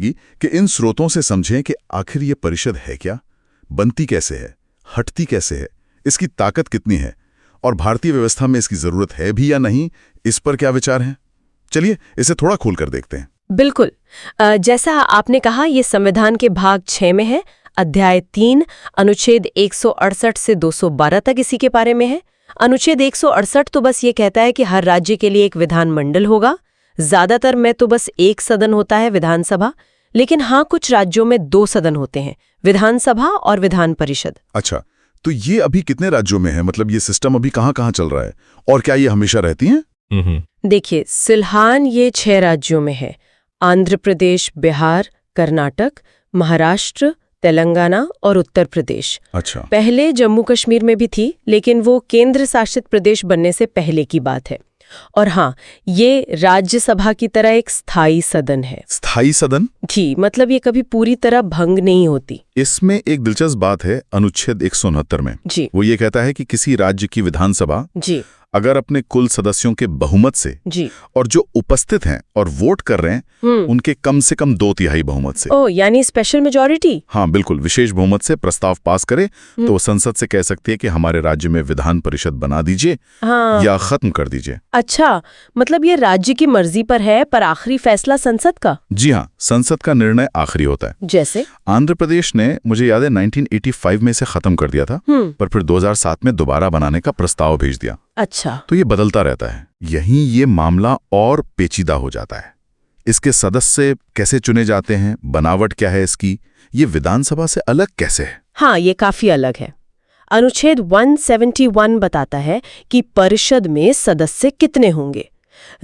पड़ेगी कि इन स्रोतों से समझें कि आखिर ये परिषद है क्या, बनती कैसे है, हटती कैसे है, इसकी ताकत कितनी है और भारतीय व्यवस्था में इसकी जरूरत है भी या नहीं, इस पर क्या विचार हैं। चलिए इसे थोड़ा खोलकर देखते हैं। बिल्कुल। जैसा आपने कहा, ये संविधान के भाग 6 में है, अध्याय 3, अनुच्छेद 168 से 212 तक इसी के बारे में है। अनुच्छेद 168 तो बस ये कहता है कि हर राज्य के लिए एक विधानमंडल होगा। ज्यादातर में तो बस एक सदन होता है, विधानसभा, लेकिन हाँ, कुछ राज्यों में 2 सदन होते हैं, विधानसभा और विधान परिषद। अच्छा, तो ये अभी कितने राज्यों में है? मतलब ये सिस्टम अभी कहाँ चल रहा है और क्या ये हमेशा रहती हैं? देखिए, फिलहाल ये 6 राज्यों में है, आंध्र प्रदेश, बिहार, कर्नाटक, महाराष्ट्र, तेलंगाना और उत्तर प्रदेश। अच्छा। पहले जम्मू कश्मीर में भी थी, लेकिन वो केंद्र शासित प्रदेश बनने से पहले की बात है। और हाँ, ये राज्यसभा की तरह एक स्थायी सदन है। स्थायी सदन? जी, मतलब ये कभी पूरी तरह भंग नहीं होती। इसमें एक दिलचस्प बात है अनुच्छेद 169 में। जी। वो ये कहता है कि किसी राज्य की विधानसभा जी अगर अपने कुल सदस्यों के बहुमत से जी और जो उपस्थित हैं और वोट कर रहे हैं उनके कम से कम 2/3 बहुमत से, यानी स्पेशल मेजॉरिटी। हाँ बिल्कुल, विशेष बहुमत से प्रस्ताव पास करे तो वो संसद से कह सकती है कि हमारे राज्य में विधान परिषद बना दीजिए या खत्म कर दीजिए। अच्छा, मतलब ये राज्य की मर्जी पर है, पर आखिरी फैसला संसद का। जी हाँ, संसद का निर्णय आखिरी होता है। जैसे आंध्र प्रदेश ने, मुझे याद है, 1985 में से खत्म कर दिया था, पर फिर 2007 में दोबारा बनाने का प्रस्ताव भेज दिया। अच्छा, तो ये बदलता रहता है। यहीं ये मामला और पेचीदा हो जाता है। इसके सदस्य कैसे चुने जाते हैं, बनावट क्या है इसकी, ये विधानसभा से अलग कैसे है? हाँ, ये काफी अलग है। अनुच्छेद 171 बताता है कि परिषद में सदस्य कितने होंगे।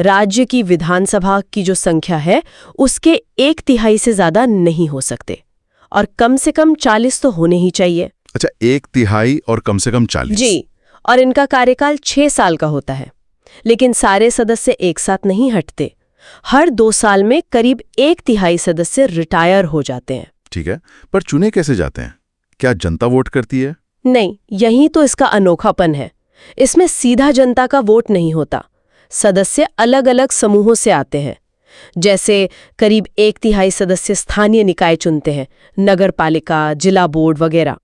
राज्य की विधानसभा की जो संख्या है उसके 1/3 से ज्यादा नहीं हो सकते, और कम से कम 40 तो होने ही चाहिए। अच्छा, 1/3 और कम से कम 40? जी, और इनका कार्यकाल 6 साल का होता है। लेकिन सारे सदस्य एक साथ नहीं हटते। हर 2 साल में करीब 1/3 सदस्य रिटायर हो जाते हैं। ठीक है, पर चुने कैसे जाते हैं? क्या जनता वोट करती है? नहीं, यही तो इसका अनोखापन है। इसमें सीधा जनता का वोट नहीं होता। सदस्य अलग अलग समूहों से आते हैं। जैसे करीब 1/3 सदस्य स्थानीय निकाय चुनते हैं, नगर पालिका, जिला बोर्ड वगैरह।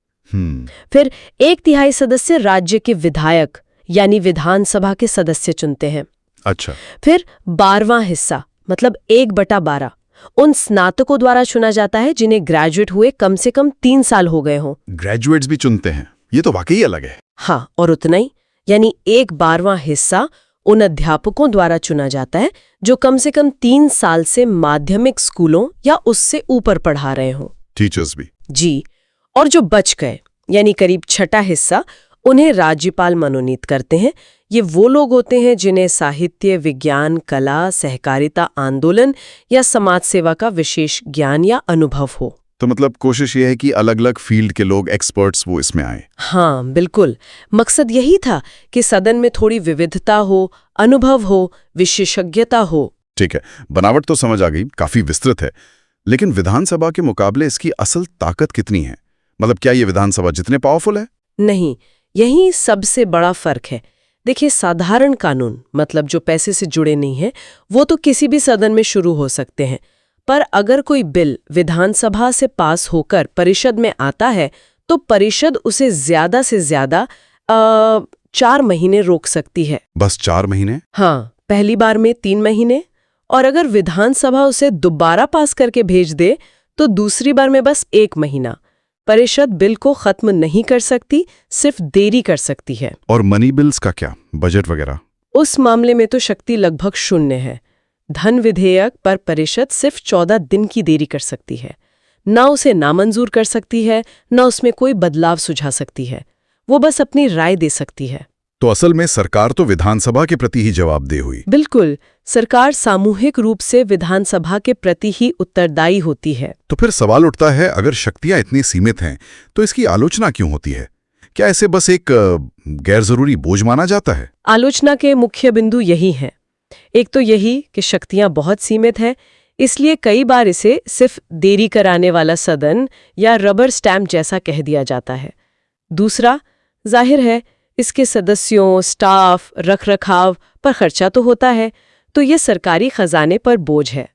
फिर 1/3 सदस्य राज्य के विधायक यानी विधानसभा के सदस्य चुनते हैं। अच्छा। फिर 12वां हिस्सा, मतलब 1/12, उन स्नातकों द्वारा चुना जाता है जिन्हें ग्रेजुएट हुए कम से कम 3 साल हो गए हों। ग्रेजुएट्स भी चुनते हैं? ये तो वाकई अलग है। हाँ, और उतना ही, यानी 1/12वां हिस्सा उन अध्यापकों द्वारा चुना जाता है जो कम से कम 3 साल से माध्यमिक स्कूलों या उससे ऊपर पढ़ा रहे हों। टीचर्स भी? जी, और जो बच गए, यानी करीब 6ठा हिस्सा, उन्हें राज्यपाल मनोनीत करते हैं। ये वो लोग होते हैं जिन्हें साहित्य, विज्ञान, कला, सहकारिता आंदोलन या समाज सेवा का विशेष ज्ञान या अनुभव हो। तो मतलब कोशिश ये है कि अलग अलग फील्ड के लोग, एक्सपर्ट्स, वो इसमें आए। हाँ बिल्कुल, मकसद यही था कि सदन में थोड़ी विविधता हो, अनुभव हो, विशेषज्ञता हो। ठीक है, बनावट तो समझ आ गई, काफी विस्तृत है। लेकिन विधानसभा के मुकाबले इसकी असल ताकत कितनी है? मतलब क्या ये विधानसभा जितने पावरफुल है? नहीं, यही सबसे बड़ा फर्क है। देखिए, साधारण कानून, मतलब जो पैसे से जुड़े नहीं हैं, वो तो किसी भी सदन में शुरू हो सकते हैं। पर अगर कोई बिल विधानसभा से पास होकर परिषद में आता है तो परिषद उसे ज्यादा से ज्यादा 4 महीने रोक सकती है। बस 4 महीने? हाँ, पहली बार में 3 महीने, और अगर विधानसभा उसे दोबारा पास करके भेज दे तो दूसरी बार में बस 1 महीना। परिषद बिल को खत्म नहीं कर सकती, सिर्फ देरी कर सकती है। और मनी बिल्स का क्या, बजट वगैरह? उस मामले में तो शक्ति लगभग 0 है। धन विधेयक पर परिषद सिर्फ 14 दिन की देरी कर सकती है। ना उसे नामंजूर कर सकती है, ना उसमें कोई बदलाव सुझा सकती है। वो बस अपनी राय दे सकती है। तो असल में सरकार तो विधानसभा के प्रति ही जवाबदेह हुई। बिल्कुल, सरकार सामूहिक रूप से विधानसभा के प्रति ही उत्तरदायी होती है। तो फिर सवाल उठता है, अगर शक्तियां इतनी सीमित हैं तो इसकी आलोचना क्यों होती है? क्या इसे बस एक गैर जरूरी बोझ माना जाता है? आलोचना के मुख्य बिंदु यही हैं। एक तो यही कि शक्तियां बहुत सीमित है, इसलिए कई बार इसे सिर्फ देरी कराने वाला सदन या रबर स्टैम्प जैसा कह दिया जाता है। दूसरा, जाहिर है, इसके सदस्यों, स्टाफ, रखरखाव पर खर्चा तो होता है, तो ये सरकारी खजाने पर बोझ है।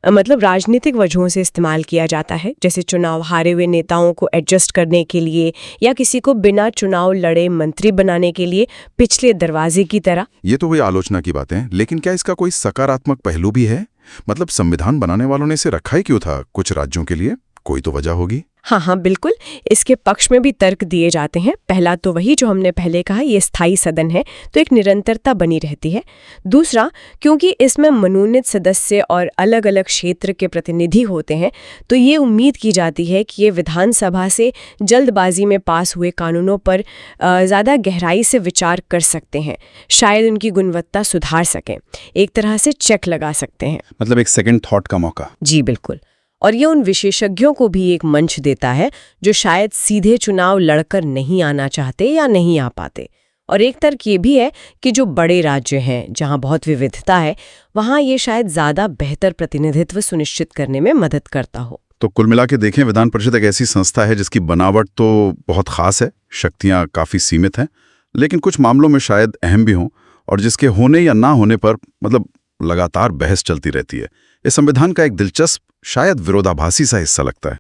मतलब राजनीतिक वजहों से इस्तेमाल किया जाता है, जैसे चुनाव हारे हुए नेताओं को एडजस्ट करने के लिए या किसी को बिना चुनाव लड़े मंत्री बनाने के लिए, पिछले दरवाजे की तरह। ये तो वही आलोचना की बातें हैं, लेकिन क्या इसका कोई सकारात्मक पहलू भी है? मतलब संविधान बनाने वालों ने इसे रखा ही क्यों था? कुछ राज्यों के लिए कोई तो वजह होगी। हाँ, बिल्कुल। इसके पक्ष में भी तर्क दिए जाते हैं। पहला तो वही जो हमने पहले कहा, ये स्थायी सदन है तो एक निरंतरता बनी रहती है। दूसरा, क्योंकि इसमें मनोनीत सदस्य और अलग अलग क्षेत्र के प्रतिनिधि होते हैं, तो ये उम्मीद की जाती है कि ये विधानसभा से जल्दबाजी में पास हुए कानूनों पर ज़्यादा गहराई से विचार कर सकते हैं, शायद उनकी गुणवत्ता सुधार सकें, एक तरह से चेक लगा सकते हैं। मतलब एक सेकंड थॉट का मौका। जी बिल्कुल। और ये उन विशेषज्ञों को भी एक मंच देता है जो शायद सीधे चुनाव लड़कर नहीं आना चाहते या नहीं आ पाते। और एक तर्क ये भी है कि जो बड़े राज्य हैं, जहां बहुत विविधता है, वहां ये शायद ज़्यादा बेहतर प्रतिनिधित्व सुनिश्चित करने में मदद करता हो। तो कुल मिला के देखें, विधान परिषद एक ऐसी संस्था है जिसकी बनावट तो बहुत खास है, शक्तियां काफ़ी सीमित हैं, लेकिन कुछ मामलों में शायद अहम भी हों, और जिसके होने या ना होने पर मतलब लगातार बहस चलती रहती है। इस संविधान का एक दिलचस्प, शायद विरोधाभासी सा हिस्सा लगता है।